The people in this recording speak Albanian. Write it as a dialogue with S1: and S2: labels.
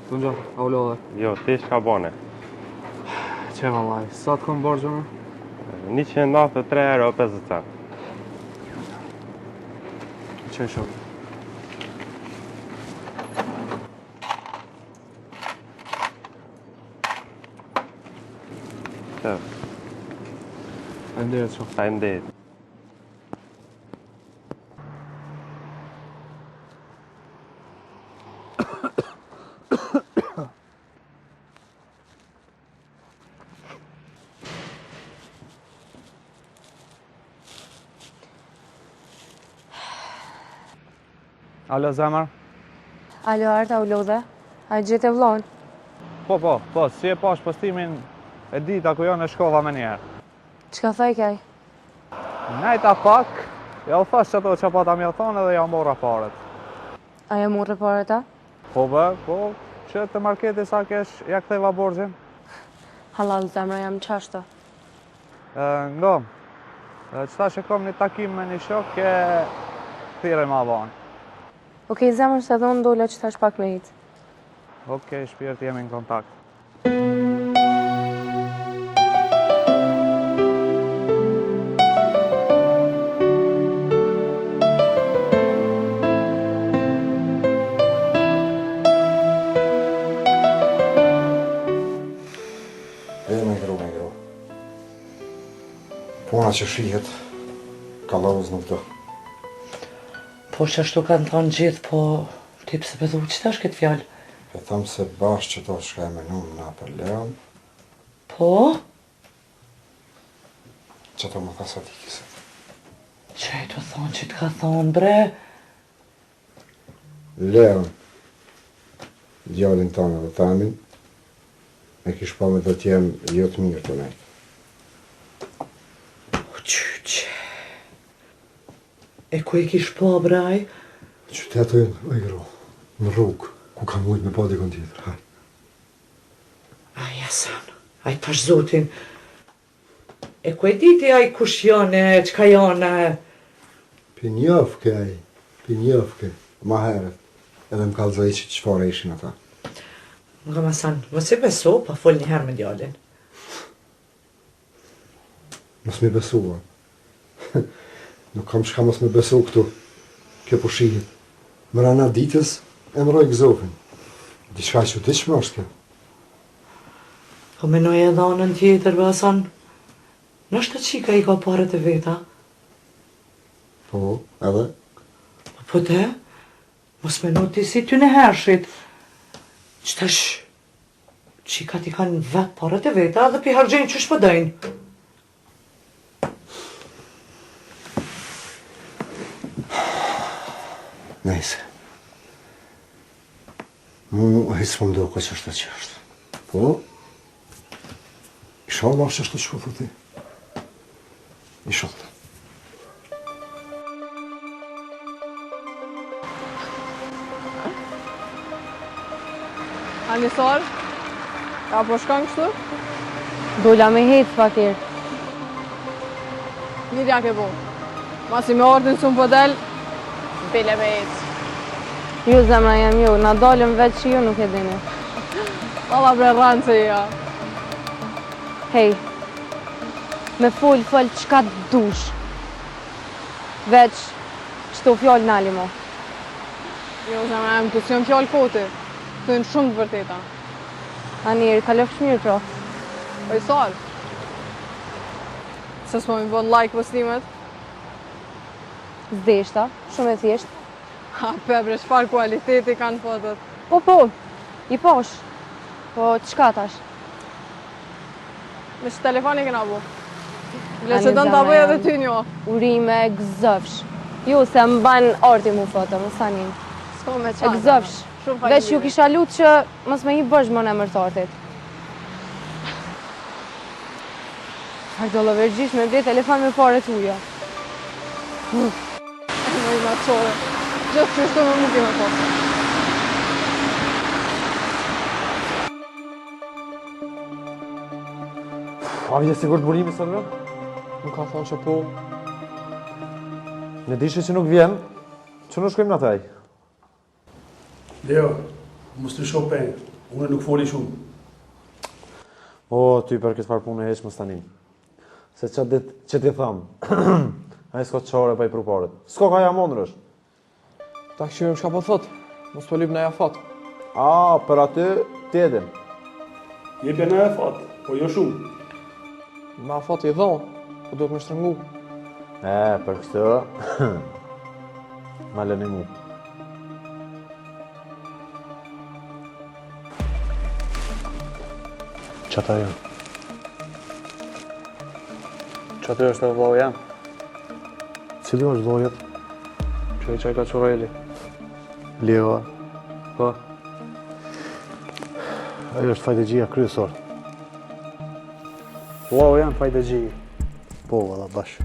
S1: Tunxha, a u lodhe?
S2: Jo, ti shka bane?
S1: Që vallaj, sa të kom borxhe më?
S2: 193 euro 50 cent.
S1: Që shok?
S2: Që?
S1: Faleminderit shok.
S2: Faleminderit.
S1: Alo, zemër?
S3: Alo, Arta, u lodhe? A gjithë e vlon?
S1: Po, si e pash postimin e dita ku jo në shkova me njerë.
S3: Qka thaj kaj?
S1: Najta pak, ja u thash që ato që pata mi thonë edhe ja mora paret.
S3: A ja morë pare ta?
S1: Po, që të marketi sa kesh, ja ktheva borxhin.
S3: Halal, zemra, jam qashta.
S1: Ngo, qëta që kom një takim me një shok, e thire ma vanë.
S3: Okej, zemër, se dhonë dolla që thash pak me hitë.
S1: Okej, shpirt, jemi në kontakt.
S4: Me gro. Puna që shihet, ka lauz nuk do.
S5: Po që ashtu kanë thonë gjithë, po ti pse pëdhu, qëta është këtë fjallë?
S4: E thamë se bashkë që to shka e menum na për Leon,
S5: Po?
S4: që to më thasa ti kiset.
S5: Që e të thonë që t'ka thonë, bre?
S4: Leon, djallin tonë dhe tamin, me kish pa me do t'jem jo të mirë të nejtë.
S5: O qyqe. E ku e kish po, braj?
S4: Qytetojnë, oj gro, në rrugë, ku ka mujt me pa dikon tjetër, haj.
S5: Aj, jasan, aj tash zotin. E ku e diti aj kush jone, qka jone?
S4: Pinjofke, pinjofke, ma heret, edhe më kalzoj që qëfare ishin ata.
S5: Nga masan, mos e beso, pa fol një herë me djallin.
S4: Mos mi besua. Nuk kam shka mos me besu këtu. Kjo po shihet. Mrana ditës e mroj gëzofin. Diçka që të shmë është kjo.
S5: Po menoj e dhanën tjetër, basan. Nështë të qika i ka parët e veta?
S4: Po, edhe?
S5: Po te? Mos menoj ti si ty në hershit. Qëtash, qika ti kanë vetë parët e veta dhe pi hargjenë që shpëdajnë.
S4: Nejse. Mu hejtë më mdo që është të që është. Po? Ishallah që është të shko të ti. Ishallah.
S6: Anisar, ka po shkon kështu?
S3: Dolla me hitë fakir.
S6: Mirja ke po. Masi me ordin së më pëdel, bile me jetë.
S3: Ju, zemra, jam ju. Na dalëm veç që ju nuk e dini.
S6: Alla bre rranë që ja.
S3: Hej, me fol qka të dush. Veç, qëto fjallë nali mo.
S6: Jo, zemra, jam të s'jom fjallë koti. Të në shumë të vërteta.
S3: Anir, ka lëfsh mirë pro.
S6: Po i sarë. Se s'po mi bon like postimet.
S3: Zdeshta, shumë e thjesht.
S6: Ha, pebre, shfar kualiteti kanë fotot.
S3: Po, i posh. Po, qka tash?
S6: Me që telefoni këna bu. Ble që dënë të bëj edhe ty njo.
S3: Urime gëzëfsh. Ju se më banë arti mu foto, më sanin.
S6: S'ko me
S3: E
S6: qanë.
S3: gëzëfsh. Veç ju kisha lutë që mos me hi bësh më në mërtartit. Hardo lëvergjish me ble telefon me pare t'uja.
S6: Më i maqore. Gjithë që shtu më nuk i me foto.
S1: A vje sigur të burimi së në? Nuk ka thonë që po... Në dishe që nuk vjen, që nuk shkojmë në taj.
S7: Leo, mos të shoh peng. Unë nuk foli shumë.
S8: O, ty për këtë farë punë e heq më stanin. Se që dit që ti thamë, a i s'ko qore pa i pruparit. S'ko ka jam ondrësh.
S9: Ta këshirim shka po thot, mos po lyp në jafat.
S8: A, për aty, tjedin.
S7: Jepja na e fat, po jo shumë.
S9: Me afat i dhonë, po duhet me shtrëngu.
S8: Për këtë, ma lëni mu.
S1: Qëta jo? Qëta është e vllau jam?
S4: Cili është vllojet?
S1: Që i qaj ka Qureli.
S4: Leo,
S1: Po,
S4: ajo është fajdegjia kryesor.
S1: vllau jam Fajtegji.
S4: Po, valla bash.